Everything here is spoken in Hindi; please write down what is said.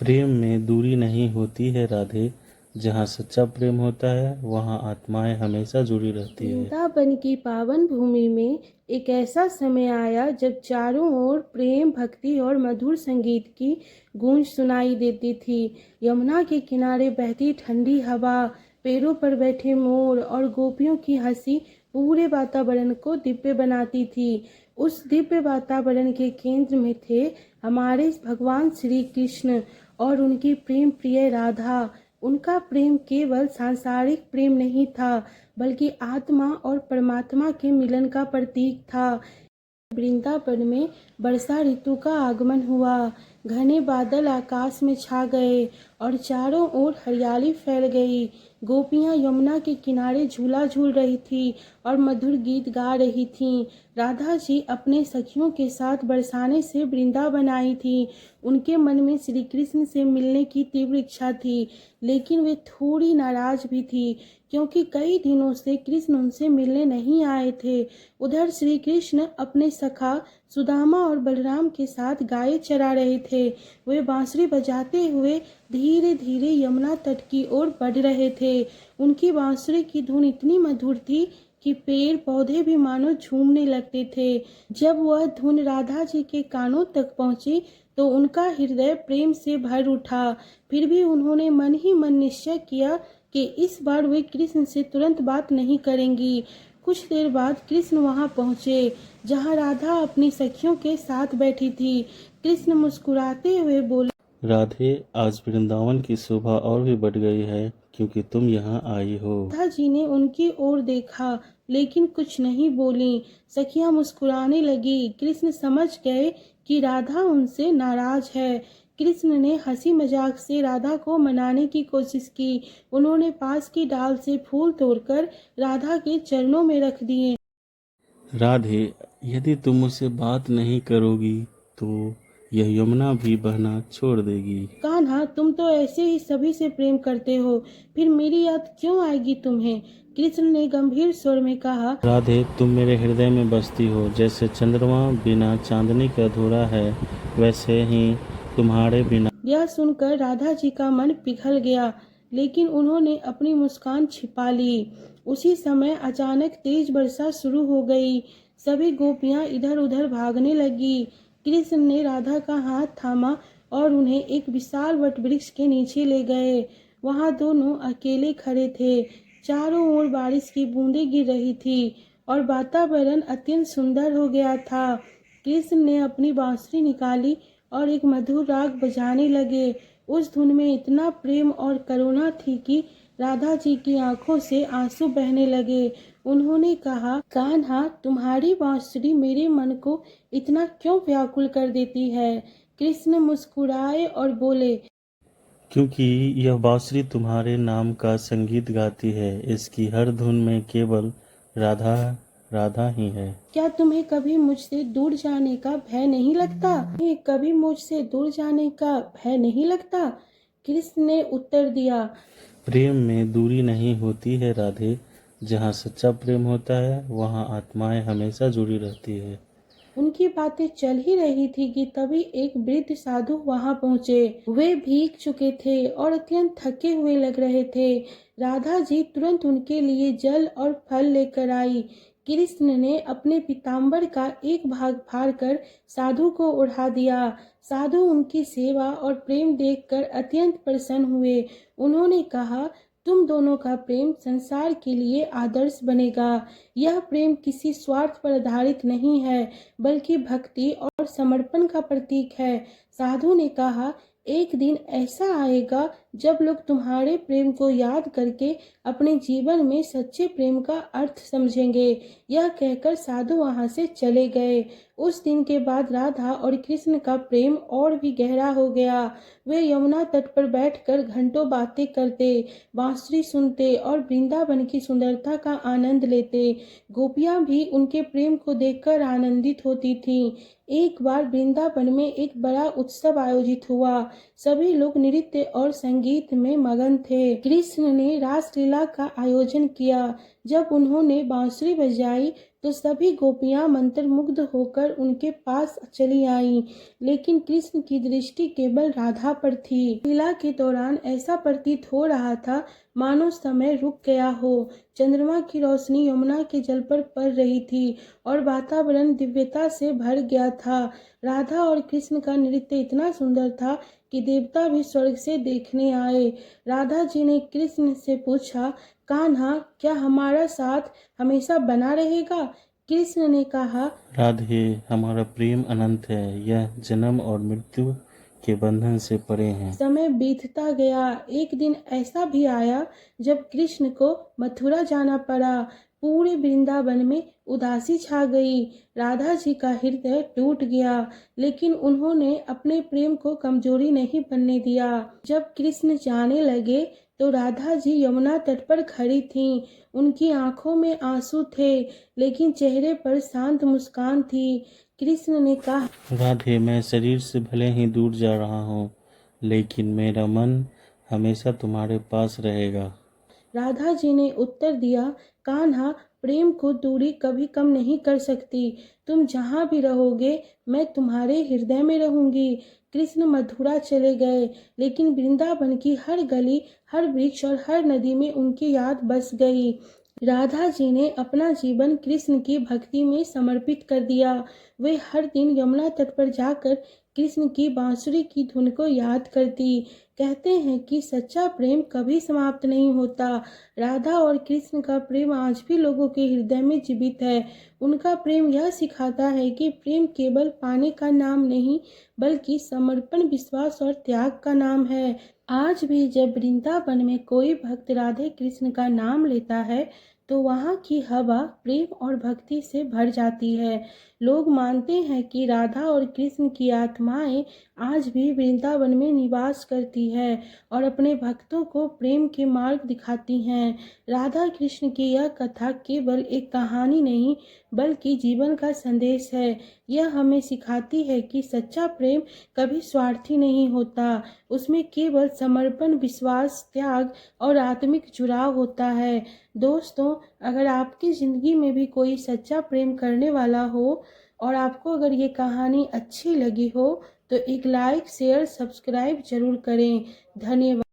प्रेम में दूरी नहीं होती है राधे। जहाँ सच्चा प्रेम होता है वहाँ आत्माएं हमेशा जुड़ी रहती है। वृंदावन की पावन भूमि में एक ऐसा समय आया जब चारों ओर प्रेम, भक्ति और मधुर संगीत की गूंज सुनाई देती थी। यमुना के किनारे बहती ठंडी हवा, पेड़ों पर बैठे मोर और गोपियों की हंसी पूरे वातावरण को दिव्य बनाती थी। उस दिव्य वातावरण के केंद्र में थे हमारे भगवान श्री कृष्ण और उनकी प्रेम प्रिय राधा। उनका प्रेम केवल सांसारिक प्रेम नहीं था, बल्कि आत्मा और परमात्मा के मिलन का प्रतीक था। वृंदावन में वर्षा ऋतु का आगमन हुआ। घने बादल आकाश में छा गए और चारों ओर हरियाली फैल गई। गोपियां यमुना के किनारे झूला झूल रही थी और मधुर गीत गा रही थीं। राधा जी अपने सखियों के साथ बरसाने से वृंदावन आई थी। उनके मन में श्री कृष्ण से मिलने की तीव्र इच्छा थी, लेकिन वे थोड़ी नाराज भी थी, क्योंकि कई दिनों से कृष्ण उनसे मिलने नहीं आए थे। उधर श्री कृष्ण अपने सखा सुदामा और बलराम के साथ गाय चरा रहे थे। वे बांसुरी बजाते हुए धीरे धीरे यमुना तट की ओर बढ़ रहे थे। उनकी बांसुरी की धुन इतनी मधुर थी कि पेड़ पौधे भी मानो झूमने लगते थे। जब वह धुन राधा जी के कानों तक पहुंची तो उनका हृदय प्रेम से भर उठा। फिर भी उन्होंने मन ही मन निश्चय किया कि इस बार वे कृष्ण से तुरंत बात नहीं करेंगी। कुछ देर बाद कृष्ण वहां पहुंचे, जहां राधा अपनी सखियों के साथ बैठी थी। कृष्ण मुस्कुराते हुए बोले, राधे, आज वृंदावन की शोभा और भी बढ़ गई है क्योंकि तुम यहाँ आई हो। राधा जी ने उनकी ओर देखा, लेकिन कुछ नहीं बोली। सखियां मुस्कुराने लगी। कृष्ण समझ गए कि राधा उनसे नाराज है। कृष्ण ने हंसी मजाक से राधा को मनाने की कोशिश की। उन्होंने पास की डाल से फूल तोड़कर राधा के चरणों में रख दिए। राधे, यदि तुम मुझसे बात नहीं करोगी तो यह यमुना भी बहना छोड़ देगी। कान्हा, तुम तो ऐसे ही सभी से प्रेम करते हो, फिर मेरी याद क्यों आएगी तुम्हें? कृष्ण ने गंभीर स्वर में कहा। राधे, तुम मेरे हृदय में बसती हो। जैसे चंद्रमा बिना चांदनी के अधूरा है, वैसे ही तुम्हारे बिना। यह सुनकर राधा जी का मन पिघल गया, लेकिन उन्होंने अपनी मुस्कान छिपा ली। उसी समय अचानक तेज वर्षा शुरू हो गई। सभी गोपियां इधर उधर भागने लगी। कृष्ण ने राधा का हाथ थामा और उन्हें एक विशाल वट वृक्ष के नीचे ले गए। वहां दोनों अकेले खड़े थे। चारों ओर बारिश की बूंदें गिर रही थी और वातावरण अत्यंत सुंदर हो गया था। कृष्ण ने अपनी बांसुरी निकाली और एक मधुर राग बजाने लगे। उस धुन में इतना प्रेम और करुणा थी कि राधा जी की आंखों से आंसू बहने लगे। उन्होंने कहा, कान्हा, तुम्हारी बांसुरी मेरे मन को इतना क्यों व्याकुल कर देती है? कृष्ण मुस्कुराए और बोले, क्योंकि यह बांसुरी तुम्हारे नाम का संगीत गाती है। इसकी हर धुन में केवल राधा राधा ही है। क्या तुम्हें कभी मुझसे दूर जाने का भय नहीं लगता? तुम्हें कभी मुझसे दूर जाने का भय नहीं लगता? कृष्ण ने उत्तर दिया, प्रेम में दूरी नहीं होती है राधे। जहाँ सच्चा प्रेम होता है वहाँ आत्माएं हमेशा जुड़ी रहती है। उनकी बातें चल ही रही थी कि तभी एक वृद्ध साधु वहां पहुंचे। वे भीग चुके थे और अत्यंत थके हुए लग रहे थे। राधा जी तुरंत उनके लिए जल और फल लेकर आई। कृष्ण ने अपने पीताम्बर का एक भाग फाड़कर साधु को उड़ा दिया। साधु उनकी सेवा और प्रेम देखकर अत्यंत प्रसन्न हुए। उन्होंने कहा, तुम दोनों का प्रेम संसार के लिए आदर्श बनेगा। यह प्रेम किसी स्वार्थ पर आधारित नहीं है, बल्कि भक्ति और समर्पण का प्रतीक है। साधु ने कहा, एक दिन ऐसा आएगा जब लोग तुम्हारे प्रेम को याद करके अपने जीवन में सच्चे प्रेम का अर्थ समझेंगे। यह कहकर साधु वहां से चले गए। उस दिन के बाद राधा और कृष्ण का प्रेम और भी गहरा हो गया। वे यमुना तट पर बैठकर घंटों बातें करते, बांसुरी सुनते और वृंदावन की सुंदरता का आनंद लेते। गोपियां भी उनके प्रेम को देखकर आनंदित होती थीं। एक बार वृंदावन में एक बड़ा उत्सव आयोजित हुआ। सभी लोग नृत्य और संगीत में मगन थे। कृष्ण ने रासलीला का आयोजन किया, जब उन्होंने बांसुरी बजाई तो सभी गोपियां मंत्रमुग्ध होकर उनके पास चली आईं, लेकिन कृष्ण की दृष्टि केवल राधा पर थी। लीला के दौरान ऐसा प्रतीत हो रहा था मानो समय रुक गया हो। चंद्रमा की रोशनी यमुना के जल पर पड़ रही थी और वातावरण दिव्यता से भर गया था। राधा और कृष्ण का नृत्य इतना सुंदर था कि देवता भी स्वर्ग से देखने आए। राधा जी ने कृष्ण से पूछा, कान्हा, क्या हमारा साथ हमेशा बना रहेगा? कृष्ण ने कहा, राधे, हमारा प्रेम अनंत है, यह जन्म और मृत्यु के बंधन से परे हैं। समय बीतता गया। एक दिन ऐसा भी आया जब कृष्ण को मथुरा जाना पड़ा। पूरे वृंदावन में उदासी छा गई। राधा जी का हृदय टूट गया, लेकिन उन्होंने अपने प्रेम को कमजोरी नहीं बनने दिया। जब कृष्ण जाने लगे तो राधा जी यमुना तट पर खड़ी थीं। उनकी आंखों में आंसू थे, लेकिन चेहरे पर शांत मुस्कान थी। कृष्ण ने कहा, राधे, मैं शरीर से भले ही दूर जा रहा हूँ, लेकिन मेरा मन हमेशा तुम्हारे पास रहेगा। राधा जी ने उत्तर दिया, कान्हा, प्रेम को दूरी कभी कम नहीं कर सकती। तुम जहाँ भी रहोगे मैं तुम्हारे हृदय में रहूंगी। कृष्ण मथुरा चले गए, लेकिन वृंदावन की हर गली, हर वृक्ष और हर नदी में उनकी याद बस गई। राधा जी ने अपना जीवन कृष्ण की भक्ति में समर्पित कर दिया। वे हर दिन यमुना तट पर जाकर कृष्ण की बांसुरी की धुन को याद करती। कहते हैं कि सच्चा प्रेम कभी समाप्त नहीं होता। राधा और कृष्ण का प्रेम आज भी लोगों के हृदय में जीवित है। उनका प्रेम यह सिखाता है कि प्रेम केवल पाने का नाम नहीं, बल्कि समर्पण, विश्वास और त्याग का नाम है। आज भी जब वृंदावन में कोई भक्त राधे कृष्ण का नाम लेता है तो वहाँ की हवा प्रेम और भक्ति से भर जाती है। लोग मानते हैं कि राधा और कृष्ण की आत्माएं आज भी वृंदावन में निवास करती है और अपने भक्तों को प्रेम के मार्ग दिखाती हैं। राधा कृष्ण की यह कथा केवल एक कहानी नहीं, बल्कि जीवन का संदेश है। यह हमें सिखाती है कि सच्चा प्रेम कभी स्वार्थी नहीं होता। उसमें केवल समर्पण, विश्वास, त्याग और आत्मिक जुड़ाव होता है। दोस्तों, अगर आपकी ज़िंदगी में भी कोई सच्चा प्रेम करने वाला हो और आपको अगर ये कहानी अच्छी लगी हो तो एक लाइक, शेयर, सब्सक्राइब जरूर करें। धन्यवाद।